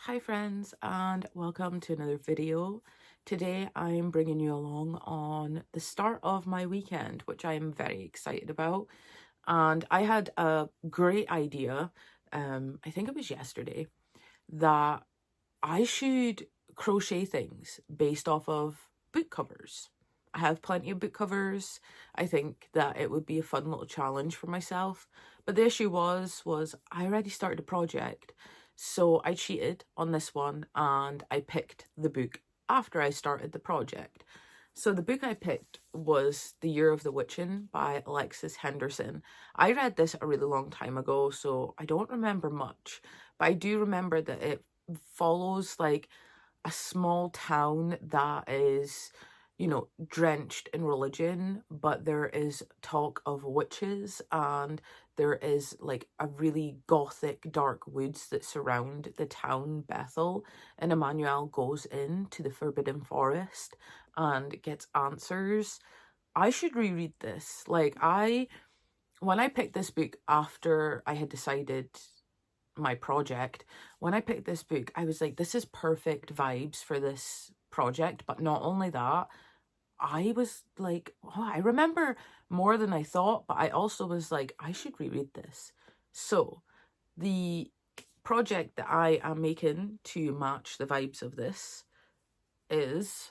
Hi friends, and welcome to another video. Today I'm bringing you along on the start of my weekend, which I am very excited about. And I had a great idea, I think it was yesterday, that I should crochet things based off of book covers. I have plenty of book covers. I think that it would be a fun little challenge for myself. But the issue was I already started a project. So I cheated on this one and I picked the book after I started the project. So the book I picked was The Year of the Witching by Alexis Henderson. I read this a really long time ago, so I don't remember much. But I do remember that it follows like a small town that is, drenched in religion, but there is talk of witches and there is like a really gothic dark woods that surround the town Bethel, and Emmanuel goes into the Forbidden Forest and gets answers. I should reread this. When I picked this book after I had decided my project, when I picked this book, I was like, this is perfect vibes for this project. But not only that, I was like, oh, I remember more than I thought, but I also was like, I should reread this. So the project that I am making to match the vibes of this is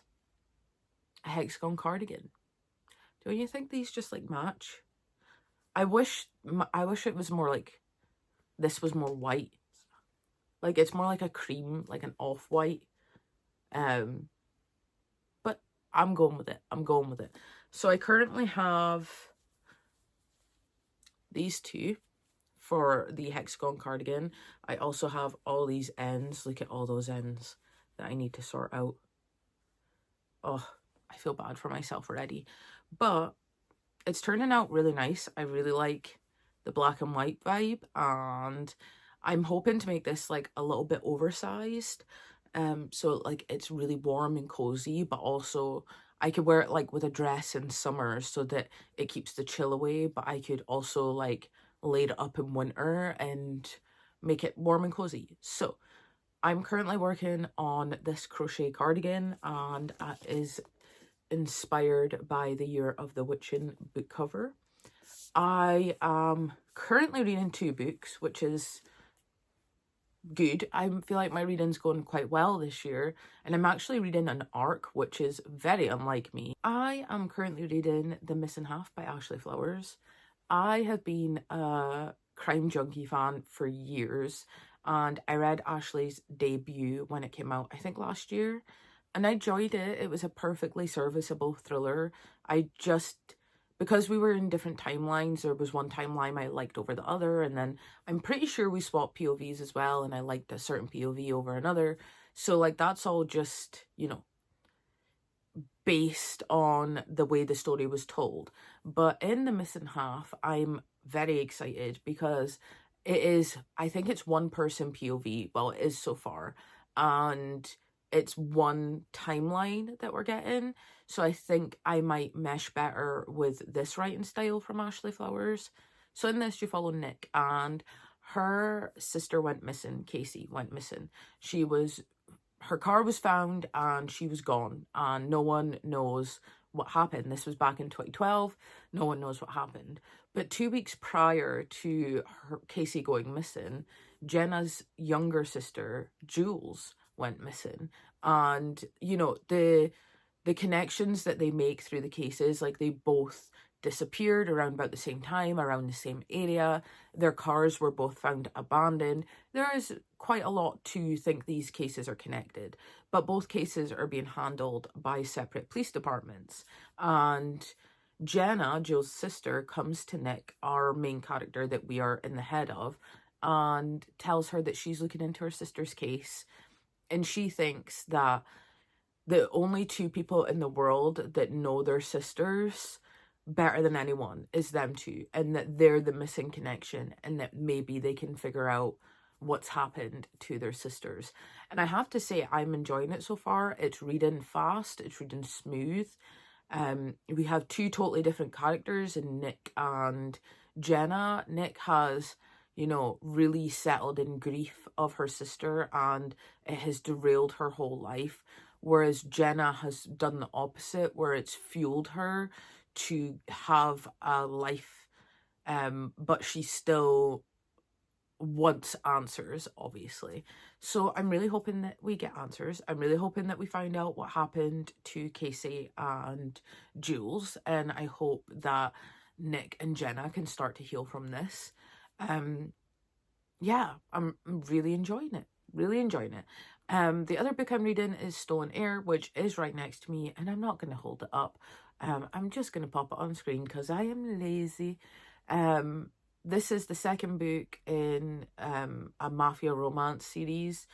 a hexagon cardigan. Don't you think these just like match? I wish it was more like, this was more white. Like it's more like a cream, like an off-white. But I'm going with it. So I currently have these two for the hexagon cardigan. I also have all these ends. Look at all those ends that I need to sort out. Oh, I feel bad for myself already. But it's turning out really nice. I really like the black and white vibe, and I'm hoping to make this like a little bit oversized. So like it's really warm and cozy, but also I could wear it like with a dress in summer so that it keeps the chill away, but I could also like laid it up in winter and make it warm and cozy. So I'm currently working on this crochet cardigan, and it is inspired by the Year of the Witching book cover. I am currently reading 2 books, which is good. I feel like my reading's going quite well this year, and I'm actually reading an arc, which is very unlike me. I am currently reading The Missing Half by Ashley Flowers. I have been a crime junkie fan for years, and I read Ashley's debut when it came out, I think last year, and I enjoyed it. It was a perfectly serviceable thriller. Because we were in different timelines, there was one timeline I liked over the other, and then I'm pretty sure we swapped POVs as well, and I liked a certain POV over another. So like that's all just, based on the way the story was told. But in The Missing Half, I'm very excited because I think it's one person POV, well it is so far, and it's one timeline that we're getting. So I think I might mesh better with this writing style from Ashley Flowers. So in this you follow Nick, and her sister went missing. Casey went missing. Her car was found and she was gone, and no one knows what happened. This was back in 2012. No one knows what happened. But 2 weeks prior to Casey going missing, Jenna's younger sister, Jules, went missing. And, the connections that they make through the cases, like they both disappeared around about the same time, around the same area. Their cars were both found abandoned. There is quite a lot to think these cases are connected, but both cases are being handled by separate police departments. And Jenna, Jill's sister, comes to Nick, our main character that we are in the head of, and tells her that she's looking into her sister's case, and she thinks that the only 2 people in the world that know their sisters better than anyone is them 2, and that they're the missing connection, and that maybe they can figure out what's happened to their sisters. And I have to say, I'm enjoying it so far. It's reading fast, it's reading smooth. We have 2 totally different characters in Nick and Jenna. Nick has you know, really settled in grief of her sister, and it has derailed her whole life. Whereas Jenna has done the opposite, where it's fueled her to have a life, but she still wants answers, obviously. So I'm really hoping that we get answers. I'm really hoping that we find out what happened to Casey and Jules, and I hope that Nick and Jenna can start to heal from this. Yeah, I'm really enjoying it. Really enjoying it. The other book I'm reading is Stolen Air, which is right next to me, and I'm not going to hold it up. I'm just going to pop it on screen because I am lazy. This is the second book in a mafia romance series.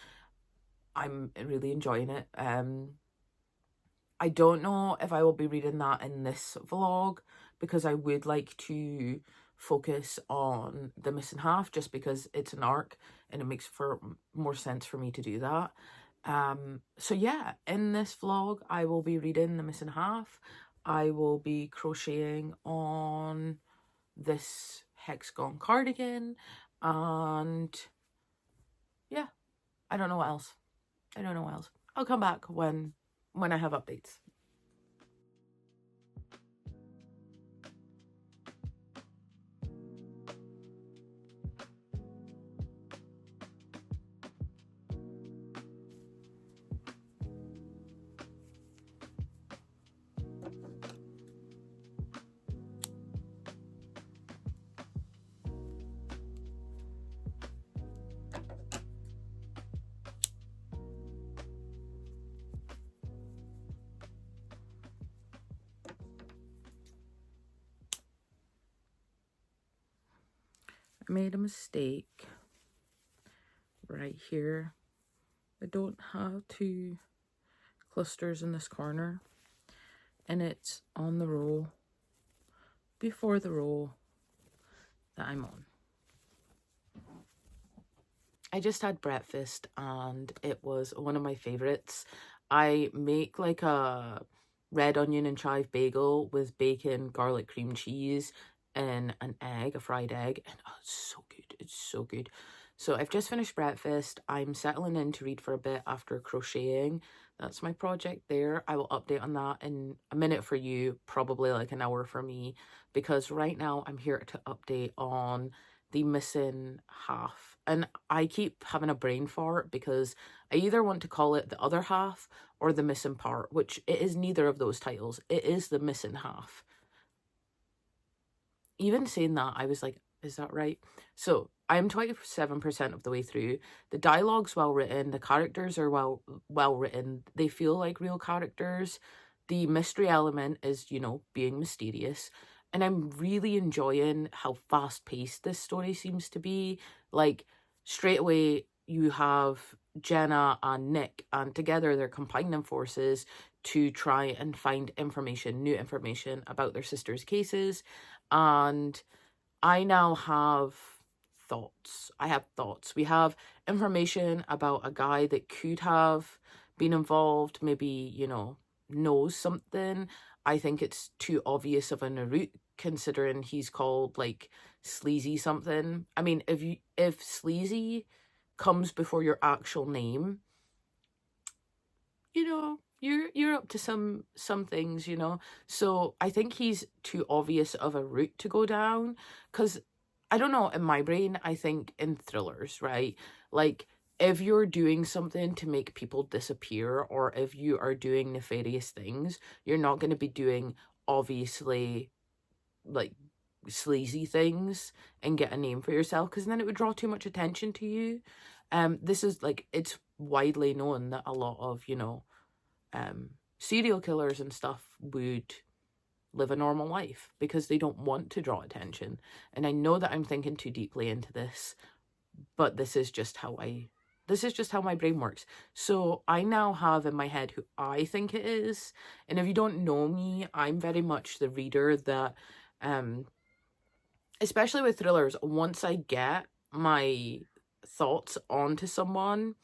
I'm really enjoying it. I don't know if I will be reading that in this vlog because I would like to focus on the missing half just because it's an arc and it makes for more sense for me to do that. So yeah, in this vlog I will be reading the missing half. I will be crocheting on this hexagon cardigan, and yeah, I don't know what else. I'll come back when I have updates. I made a mistake right here. I don't have two clusters in this corner, and it's on the row before the row that I'm on. I just had breakfast and it was one of my favorites. I make like a red onion and chive bagel with bacon, garlic, cream cheese, and an egg, a fried egg, and oh, it's so good. It's so good. So I've just finished breakfast. I'm settling in to read for a bit after crocheting. That's my project there. I will update on that in a minute for you, probably like an hour for me, because right now I'm here to update on the missing half. And I keep having a brain fart because I either want to call it the other half or the missing part, which it is neither of those titles. It is the missing half. Even saying that, I was like, is that right? So I'm 27% of the way through. The dialogue's well written. The characters are well written. They feel like real characters. The mystery element is, you know, being mysterious. And I'm really enjoying how fast-paced this story seems to be. Like, straight away, you have Jenna and Nick, and together they're combining forces to try and find information, new information about their sister's cases. And I now have thoughts. We have information about a guy that could have been involved, maybe, you know, knows something. I think it's too obvious of a route considering he's called like Sleazy something. I mean, if Sleazy comes before your actual name, you know, you're up to some things, you know. So I think he's too obvious of a route to go down, because I don't know, in my brain, I think in thrillers, right? Like, if you're doing something to make people disappear, or if you are doing nefarious things, you're not going to be doing obviously like sleazy things and get a name for yourself, because then it would draw too much attention to you. This is like, it's widely known that a lot of, you know, serial killers and stuff would live a normal life because they don't want to draw attention. And I know that I'm thinking too deeply into this, but this is just how my brain works. So I now have in my head who I think it is. And if you don't know me, I'm very much the reader that, especially with thrillers, once I get my thoughts onto someone,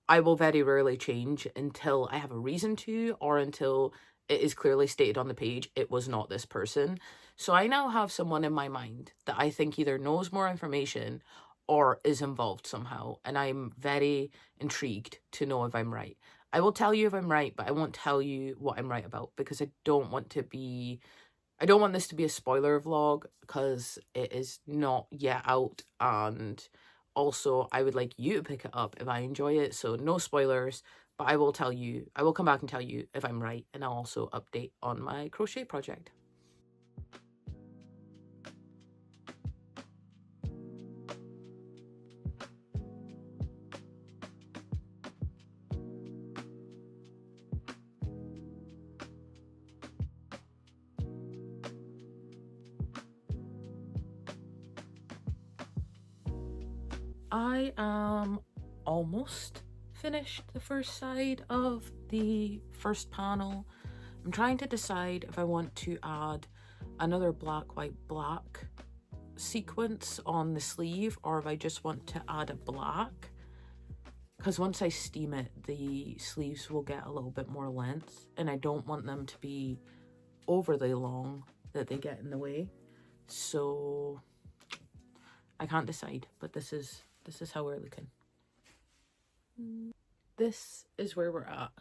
I will very rarely change until I have a reason to, or until it is clearly stated on the page it was not this person. So I now have someone in my mind that I think either knows more information or is involved somehow, and I'm very intrigued to know if I'm right. I will tell you if I'm right, but I won't tell you what I'm right about, because I don't want this to be a spoiler vlog, because it is not yet out, and also I would like you to pick it up if I enjoy it, so no spoilers, but I will come back and tell you if I'm right, and I'll also update on my crochet project. I am almost finished the first side of the first panel. I'm trying to decide if I want to add another black, white, black sequence on the sleeve, or if I just want to add a black, because once I steam it, the sleeves will get a little bit more length, and I don't want them to be overly long that they get in the way. So I can't decide, but this is how we're looking. This is where we're at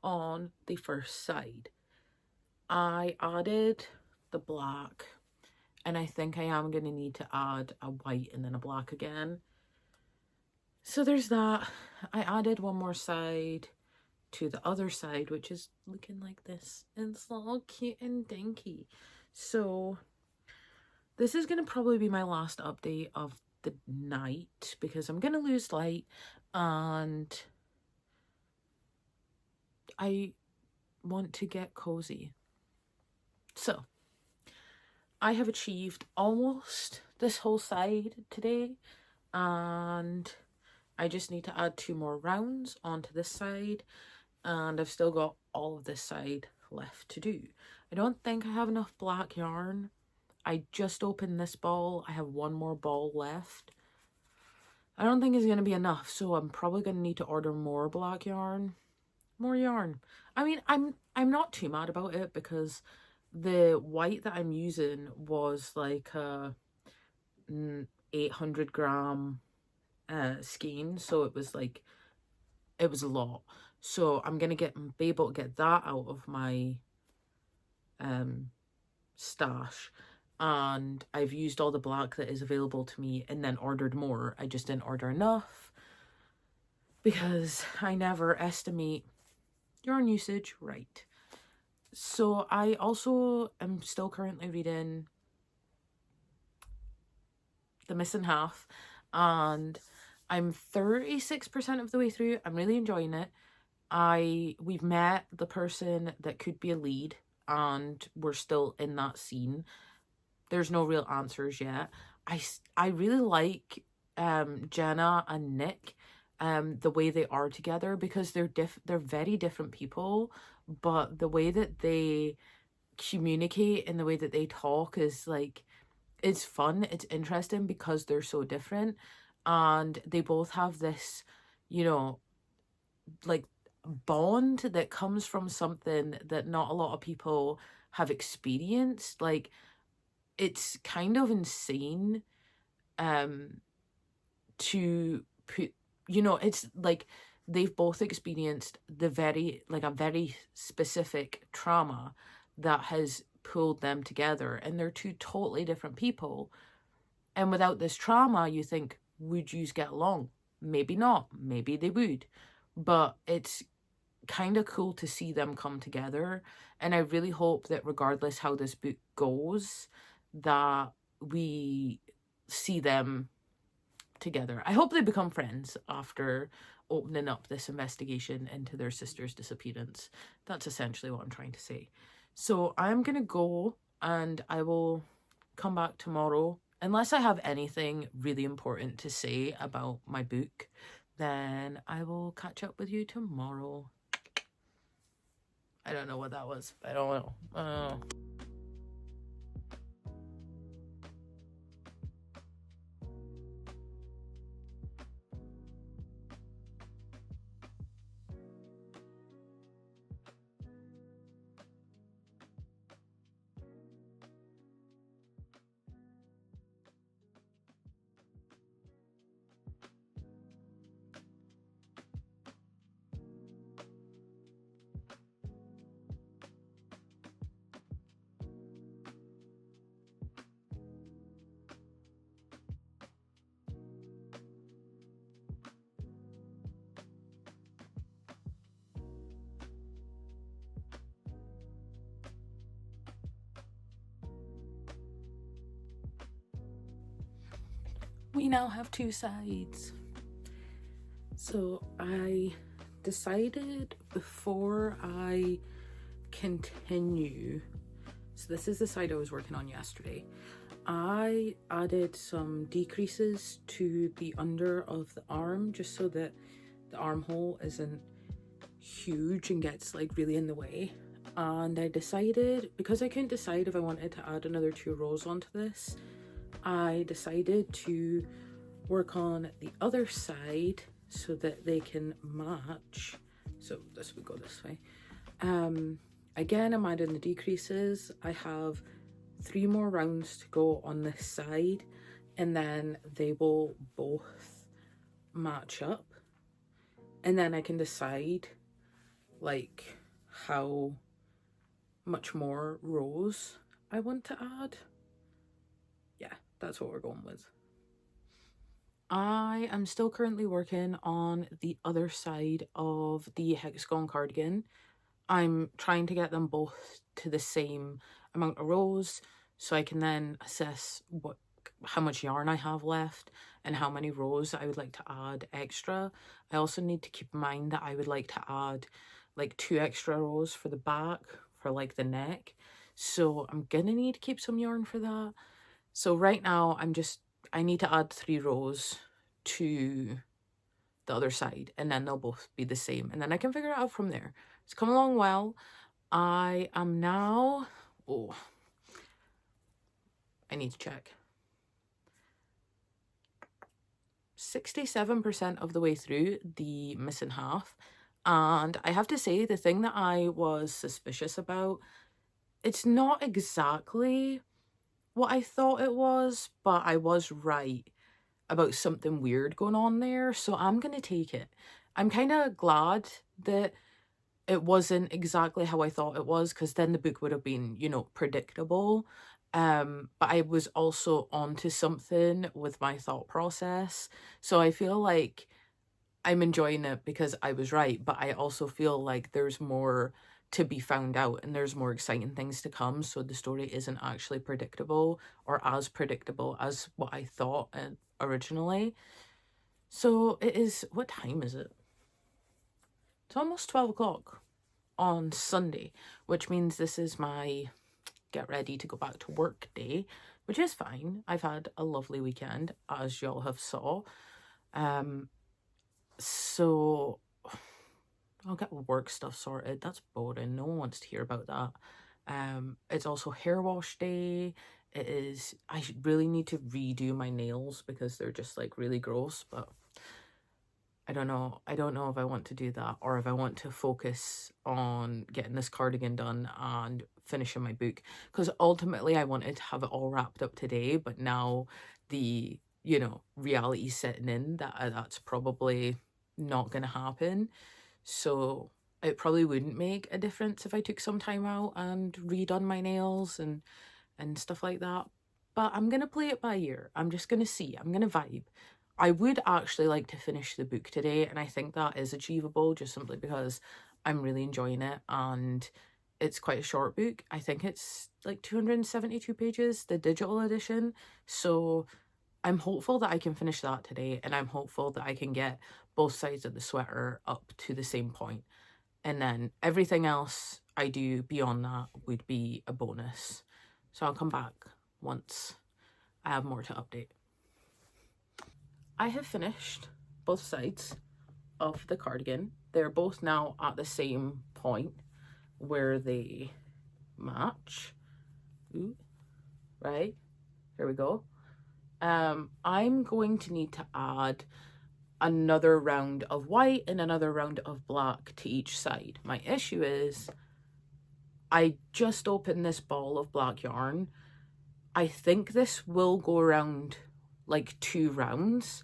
on the first side. I added the black, and I think I am going to need to add a white and then a black again. So there's that. I added one more side to the other side, which is looking like this. It's all cute and dinky. So this is going to probably be my last update of the night, because I'm going to lose light, and I want to get cozy. So I have achieved almost this whole side today, and I just need to add 2 more rounds onto this side, and I've still got all of this side left to do. I don't think I have enough black yarn. I just opened this ball. I have 1 more ball left. I don't think it's going to be enough, so I'm probably going to need to order more black yarn. More yarn. I mean, I'm not too mad about it, because the white that I'm using was like a 800 gram skein, so it was a lot. So I'm gonna be able to get that out of my stash, and I've used all the black that is available to me and then ordered more. I just didn't order enough, because I never estimate yarn usage right. So I also am still currently reading The Missing Half, and I'm 36% of the way through. I'm really enjoying it. We've met the person that could be a lead, and we're still in that scene. There's no real answers yet. I really like Jenna and Nick, the way they are together, because they're very different people, but the way that they communicate and the way that they talk is like, it's fun, it's interesting, because they're so different, and they both have this, you know, like bond that comes from something that not a lot of people have experienced. Like, it's kind of insane to put, you know, it's like they've both experienced a very specific trauma that has pulled them together, and they're 2 totally different people. And without this trauma, you think, would you get along? Maybe not. Maybe they would. But it's kind of cool to see them come together, and I really hope that regardless how this book goes, that we see them together. I hope they become friends after opening up this investigation into their sister's disappearance. That's essentially what I'm trying to say. So I'm gonna go, and I will come back tomorrow. Unless I have anything really important to say about my book, then I will catch up with you tomorrow. I don't know what that was. I don't know. we now have two sides. So I decided before I continue, so this is the side I was working on yesterday, I added some decreases to the under of the arm just so that the armhole isn't huge and gets like really in the way. And I decided, because I couldn't decide if I wanted to add another 2 rows onto this, I decided to work on the other side so that they can match. So this would go this way. Again, I'm adding the decreases. I have 3 more rounds to go on this side, and then they will both match up, and then I can decide like how much more rows I want to add. Yeah, that's what we're going with. I am still currently working on the other side of the hexagon cardigan. I'm trying to get them both to the same amount of rows so I can then assess how much yarn I have left and how many rows I would like to add extra. I also need to keep in mind that I would like to add like 2 extra rows for the back, for like the neck. So I'm gonna need to keep some yarn for that. So right now I need to add 3 rows to the other side, and then they'll both be the same, and then I can figure it out from there. It's come along well. I am now, I need to check, 67% of the way through the missing half. And I have to say, the thing that I was suspicious about, it's not exactly what I thought it was, but I was right about something weird going on there, so I'm gonna take it. I'm kind of glad that it wasn't exactly how I thought it was, because then the book would have been, you know, predictable. But I was also onto something with my thought process, so I feel like I'm enjoying it because I was right, but I also feel like there's more to be found out and there's more exciting things to come, so the story isn't actually predictable or as predictable as what I thought originally. So it is, what time is it? It's almost 12 o'clock on Sunday, which means this is my get ready to go back to work day, which is fine. I've had a lovely weekend, as y'all have saw. So I'll get work stuff sorted. That's boring. No one wants to hear about that. It's also hair wash day. It is, I really need to redo my nails because they're just like really gross, but I don't know if I want to do that or if I want to focus on getting this cardigan done and finishing my book, because ultimately I wanted to have it all wrapped up today, but now the, you know, reality setting in that that's probably not gonna happen. So it probably wouldn't make a difference if I took some time out and redone my nails and stuff like that. But I'm gonna play it by ear. I'm just gonna see. I'm gonna vibe. I would actually like to finish the book today, and I think that is achievable just simply because I'm really enjoying it, and it's quite a short book. I think it's like 272 pages, the digital edition. So I'm hopeful that I can finish that today, and I'm hopeful that I can get both sides of the sweater up to the same point. And then everything else I do beyond that would be a bonus. So I'll come back once I have more to update. I have finished both sides of the cardigan. They're both now at the same point where they match. Ooh, right, here we go. I'm going to need to add another round of white and another round of black to each side. My issue is I just opened this ball of black yarn. I think this will go around like 2 rounds,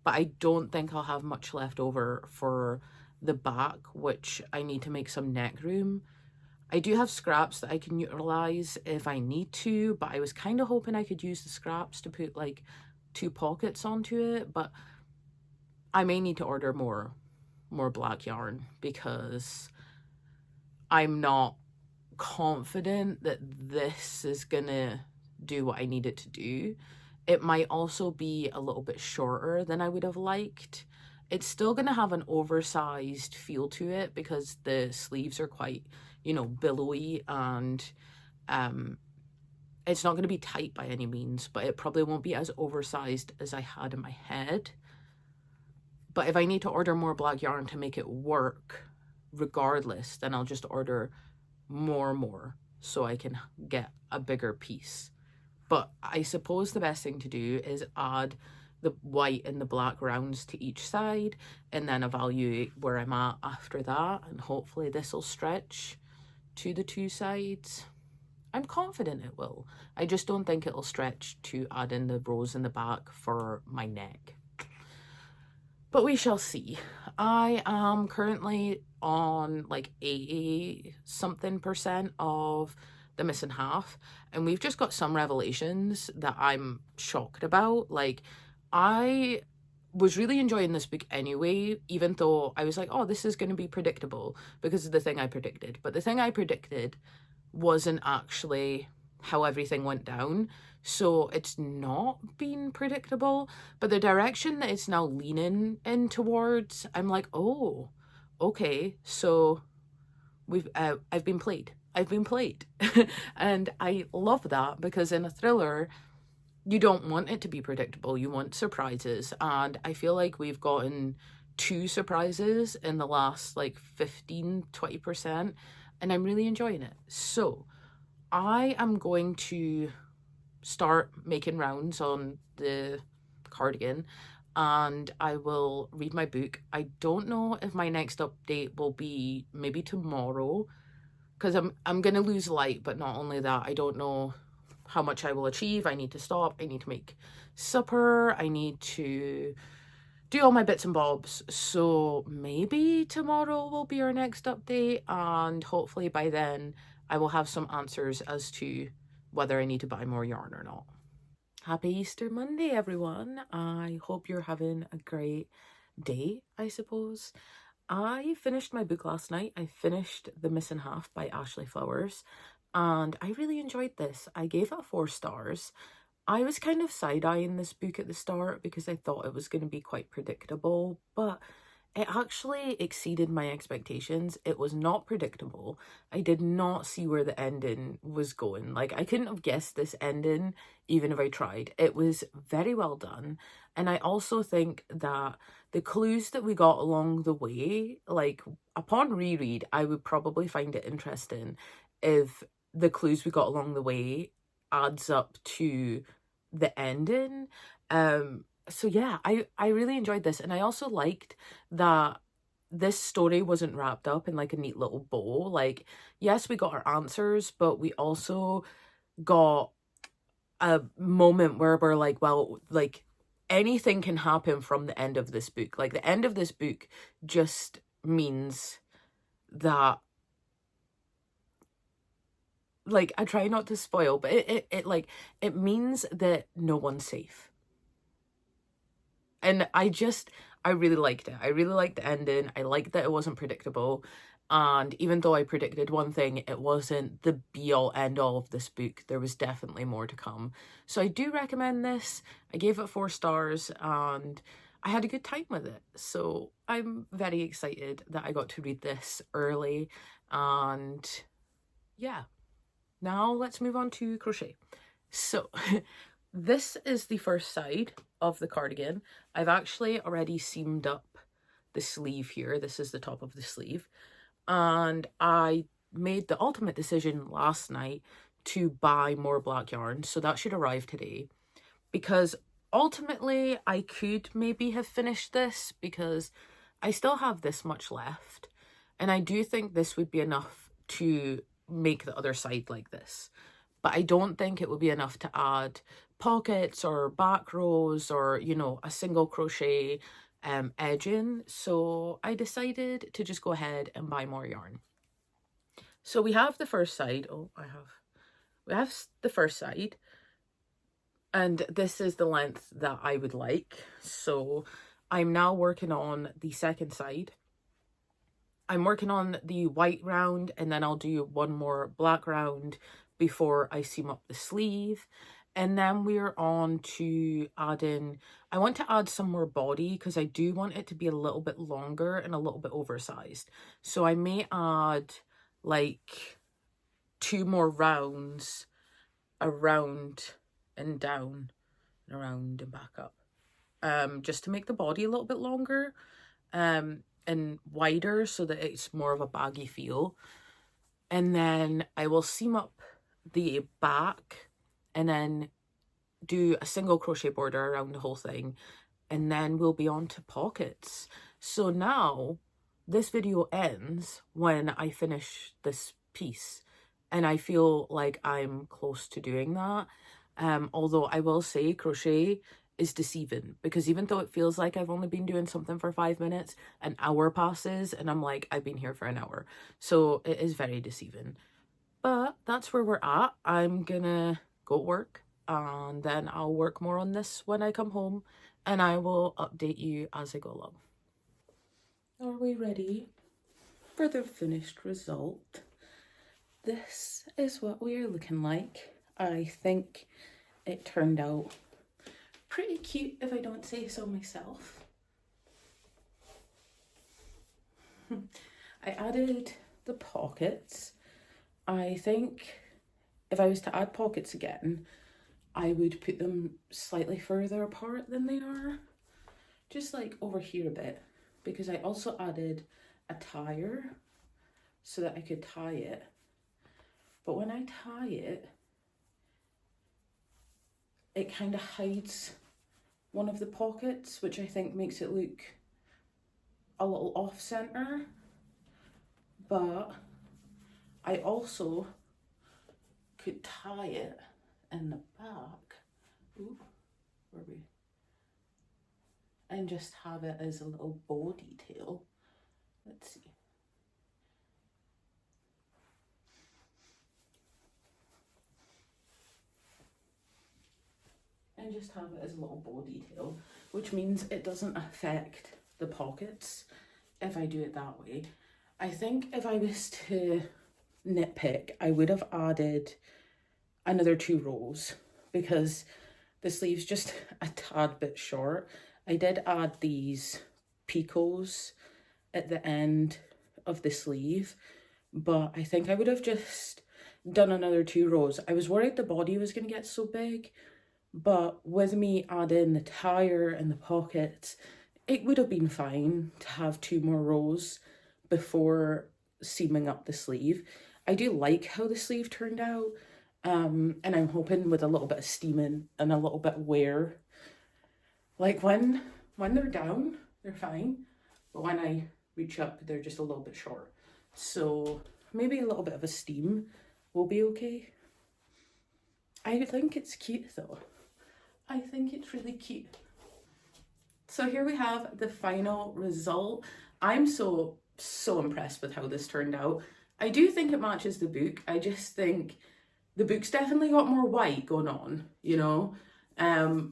but I don't think I'll have much left over for the back, which I need to make some neck room. I do have scraps that I can utilize if I need to, but I was kind of hoping I could use the scraps to put like 2 pockets onto it, but I may need to order more black yarn because I'm not confident that this is gonna do what I need it to do. It might also be a little bit shorter than I would have liked. It's still going to have an oversized feel to it because the sleeves are quite, you know, billowy, and it's not going to be tight by any means, but it probably won't be as oversized as I had in my head. But if I need to order more black yarn to make it work regardless, then I'll just order more so I can get a bigger piece. But I suppose the best thing to do is add the white and the black rounds to each side and then evaluate where I'm at after that, and hopefully this will stretch to the two sides. I'm confident it will. I just don't think it'll stretch to add in the rows in the back for my neck. But we shall see. I am currently on like 80 something percent of the missing half, and we've just got some revelations that I'm shocked about. Like, I was really enjoying this book anyway, even though I was like, oh, this is going to be predictable because of the thing I predicted. But the thing I predicted wasn't actually how everything went down. So it's not been predictable, but the direction that it's now leaning in towards, I'm like, oh, okay, so I've been played. And I love that, because in a thriller, you don't want it to be predictable. You want surprises. And I feel like we've gotten 2 surprises in the last like 15-20%, and I'm really enjoying it. So I am going to start making rounds on the cardigan, and I will read my book. I don't know if my next update will be maybe tomorrow, because I'm gonna lose light, but not only that, I don't know how much I will achieve. I need to stop, I need to make supper, I need to do all my bits and bobs. So maybe tomorrow will be our next update, and hopefully by then I will have some answers as to whether I need to buy more yarn or not. Happy Easter Monday, everyone. I hope you're having a great day, I suppose. I finished my book last night. I finished The Missing Half by Ashley Flowers, and I really enjoyed this. I gave it 4 stars. I was kind of side-eyeing this book at the start because I thought it was going to be quite predictable, but it actually exceeded my expectations. It was not predictable. I did not see where the ending was going. Like, I couldn't have guessed this ending even if I tried. It was very well done. And I also think that the clues that we got along the way, like, upon reread, I would probably find it interesting if the clues we got along the way adds up to the ending. So yeah, I really enjoyed this, and I also liked that this story wasn't wrapped up in like a neat little bow. Like, yes, we got our answers, but we also got a moment where we're like, well, like, anything can happen from the end of this book. Like, the end of this book just means that, like, I try not to spoil, but it means that no one's safe. And I really liked it. I really liked the ending. I liked that it wasn't predictable. And even though I predicted one thing, it wasn't the be-all, end-all of this book. There was definitely more to come. So I do recommend this. I gave it 4 stars, and I had a good time with it. So I'm very excited that I got to read this early. And yeah, now let's move on to crochet. So this is the first side of the cardigan. I've actually already seamed up the sleeve here. This is the top of the sleeve. And I made the ultimate decision last night to buy more black yarn. So that should arrive today, because ultimately I could maybe have finished this because I still have this much left. And I do think this would be enough to make the other side like this. But I don't think it would be enough to add pockets or back rows or, you know, a single crochet edging. So I decided to just go ahead and buy more yarn. So we have the first side. We have the first side. And this is the length that I would like. So I'm now working on the second side. I'm working on the white round, and then I'll do one more black round before I seam up the sleeve. And then we're on to adding, I want to add some more body because I do want it to be a little bit longer and a little bit oversized. So I may add like 2 more rounds around and down and around and back up. Just to make the body a little bit longer and wider so that it's more of a baggy feel. And then I will seam up the back and then do a single crochet border around the whole thing, and then we'll be on to pockets. So now this video ends when I finish this piece, and I feel like I'm close to doing that. Although I will say crochet is deceiving, because even though it feels like I've only been doing something for 5 minutes, an hour passes and I'm like, I've been here for an hour. So it is very deceiving. But that's where we're at. I'm gonna go work, and then I'll work more on this when I come home, and I will update you as I go along. Are we ready for the finished result? This is what we are looking like. I think it turned out pretty cute, if I don't say so myself. I added the pockets. I think if I was to add pockets again, I would put them slightly further apart than they are. Just like over here a bit, because I also added a tire so that I could tie it. But when I tie it, it kind of hides one of the pockets, which I think makes it look a little off center. But I also could tie it in the back. Ooh, where are we? And just have it as a little bow detail. Let's see. And just have it as a little bow detail, which means it doesn't affect the pockets if I do it that way. I think if I was to nitpick, I would have added another 2 rows because the sleeve's just a tad bit short. I did add these picots at the end of the sleeve, but I think I would have just done another 2 rows. I was worried the body was going to get so big, but with me adding the tire and the pockets, it would have been fine to have 2 more rows before seaming up the sleeve. I do like how the sleeve turned out, and I'm hoping with a little bit of steaming and a little bit of wear, like when they're down, they're fine, but when I reach up, they're just a little bit short. So maybe a little bit of a steam will be okay. I think it's cute though. I think it's really cute. So here we have the final result. I'm so impressed with how this turned out. I do think it matches the book. I just think the book's definitely got more white going on, you know,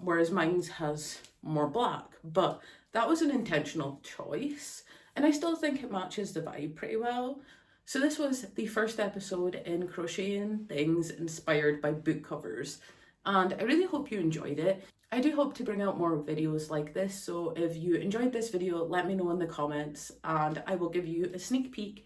whereas mine's has more black. But that was an intentional choice, and I still think it matches the vibe pretty well. So this was the first episode in crocheting things inspired by book covers, and I really hope you enjoyed it. I do hope to bring out more videos like this, so if you enjoyed this video, let me know in the comments and I will give you a sneak peek.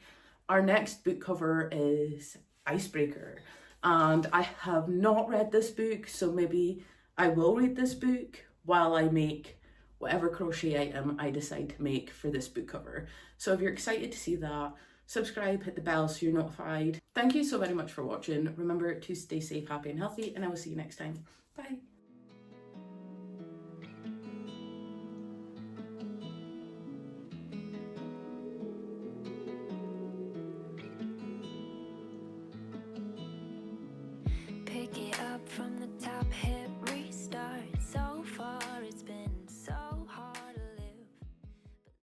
Our next book cover is Icebreaker, and I have not read this book, so maybe I will read this book while I make whatever crochet item I decide to make for this book cover. So if you're excited to see that, subscribe, hit the bell so you're notified. Thank you so very much for watching. Remember to stay safe, happy and healthy, and I will see you next time. Bye.